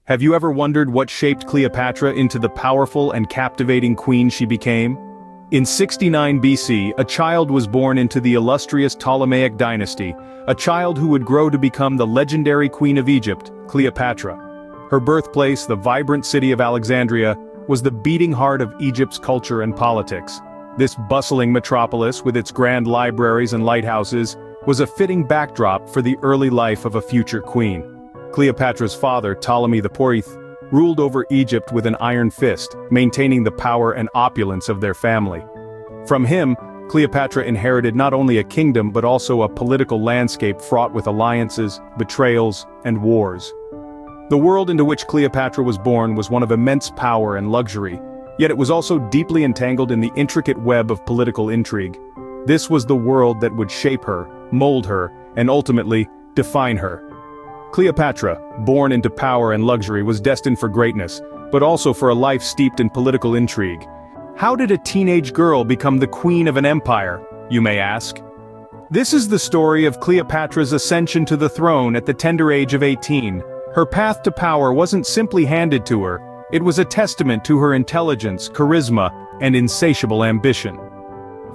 Have you ever wondered what shaped Cleopatra into the powerful and captivating queen she became? In 69 BC, a child was born into the illustrious Ptolemaic Dynasty, a child who would grow to become the legendary Queen of Egypt, Cleopatra. Her birthplace, the vibrant city of Alexandria, was the beating heart of Egypt's culture and politics. This bustling metropolis, with its grand libraries and lighthouses, was a fitting backdrop for the early life of a future queen. Cleopatra's father, Ptolemy IV, ruled over Egypt with an iron fist, maintaining the power and opulence of their family. From him, Cleopatra inherited not only a kingdom but also a political landscape fraught with alliances, betrayals, and wars. The world into which Cleopatra was born was one of immense power and luxury, yet it was also deeply entangled in the intricate web of political intrigue. This was the world that would shape her, mold her, and ultimately, define her. Cleopatra, born into power and luxury, was destined for greatness, but also for a life steeped in political intrigue. How did a teenage girl become the queen of an empire, you may ask? This is the story of Cleopatra's ascension to the throne at the tender age of 18. Her path to power wasn't simply handed to her, it was a testament to her intelligence, charisma, and insatiable ambition.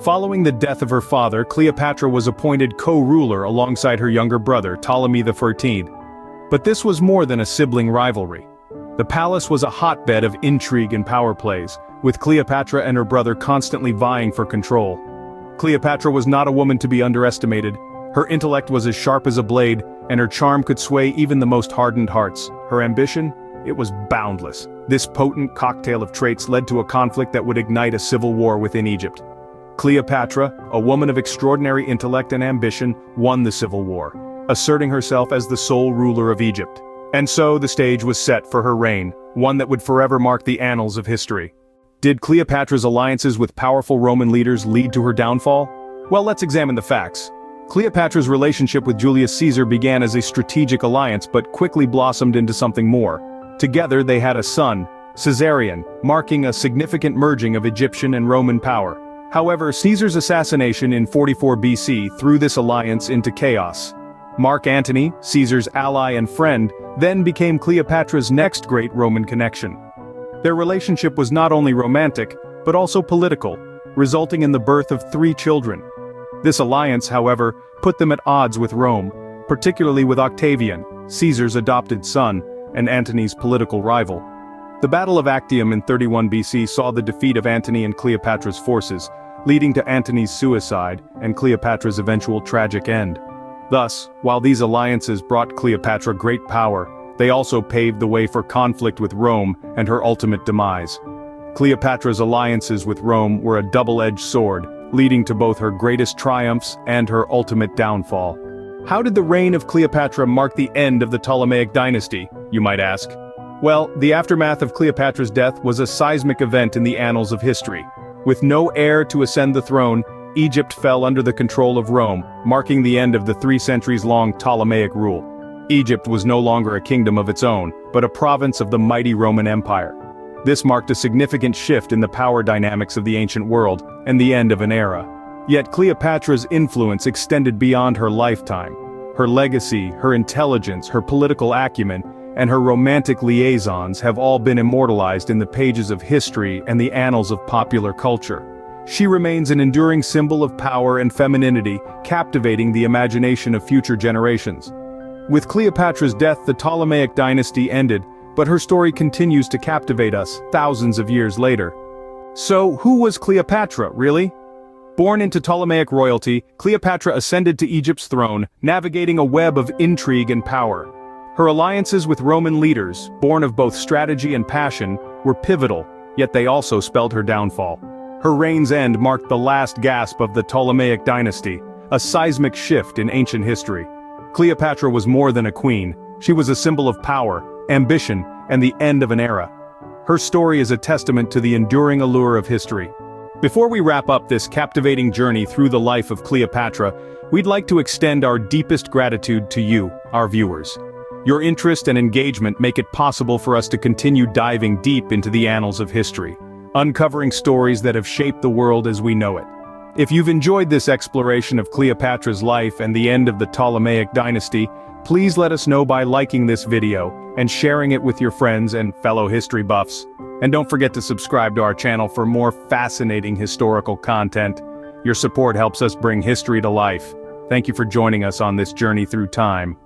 Following the death of her father, Cleopatra was appointed co-ruler alongside her younger brother, Ptolemy XIV. But this was more than a sibling rivalry. The palace was a hotbed of intrigue and power plays, with Cleopatra and her brother constantly vying for control. Cleopatra was not a woman to be underestimated. Her intellect was as sharp as a blade, and her charm could sway even the most hardened hearts. Her ambition? It was boundless. This potent cocktail of traits led to a conflict that would ignite a civil war within Egypt. Cleopatra, a woman of extraordinary intellect and ambition, won the civil war, asserting herself as the sole ruler of Egypt. And so the stage was set for her reign, one that would forever mark the annals of history. Did Cleopatra's alliances with powerful Roman leaders lead to her downfall? Well, let's examine the facts. Cleopatra's relationship with Julius Caesar began as a strategic alliance but quickly blossomed into something more. Together they had a son, Caesarion, marking a significant merging of Egyptian and Roman power. However, Caesar's assassination in 44 BC threw this alliance into chaos. Mark Antony, Caesar's ally and friend, then became Cleopatra's next great Roman connection. Their relationship was not only romantic, but also political, resulting in the birth of 3 children. This alliance, however, put them at odds with Rome, particularly with Octavian, Caesar's adopted son, and Antony's political rival. The Battle of Actium in 31 BC saw the defeat of Antony and Cleopatra's forces, leading to Antony's suicide and Cleopatra's eventual tragic end. Thus, while these alliances brought Cleopatra great power, they also paved the way for conflict with Rome and her ultimate demise. Cleopatra's alliances with Rome were a double-edged sword, leading to both her greatest triumphs and her ultimate downfall. How did the reign of Cleopatra mark the end of the Ptolemaic Dynasty, you might ask? Well, the aftermath of Cleopatra's death was a seismic event in the annals of history. With no heir to ascend the throne, Egypt fell under the control of Rome, marking the end of the 3-centuries-long Ptolemaic rule. Egypt was no longer a kingdom of its own, but a province of the mighty Roman Empire. This marked a significant shift in the power dynamics of the ancient world, and the end of an era. Yet Cleopatra's influence extended beyond her lifetime. Her legacy, her intelligence, her political acumen, and her romantic liaisons have all been immortalized in the pages of history and the annals of popular culture. She remains an enduring symbol of power and femininity, captivating the imagination of future generations. With Cleopatra's death, the Ptolemaic dynasty ended, but her story continues to captivate us thousands of years later. So, who was Cleopatra, really? Born into Ptolemaic royalty, Cleopatra ascended to Egypt's throne, navigating a web of intrigue and power. Her alliances with Roman leaders, born of both strategy and passion, were pivotal, yet they also spelled her downfall. Her reign's end marked the last gasp of the Ptolemaic dynasty, a seismic shift in ancient history. Cleopatra was more than a queen, she was a symbol of power, ambition, and the end of an era. Her story is a testament to the enduring allure of history. Before we wrap up this captivating journey through the life of Cleopatra, we'd like to extend our deepest gratitude to you, our viewers. Your interest and engagement make it possible for us to continue diving deep into the annals of history, uncovering stories that have shaped the world as we know it. If you've enjoyed this exploration of Cleopatra's life and the end of the Ptolemaic dynasty, Please let us know by liking this video and sharing it with your friends and fellow history buffs. And don't forget to subscribe to our channel for more fascinating historical content. Your support helps us bring history to life. Thank you for joining us on this journey through time.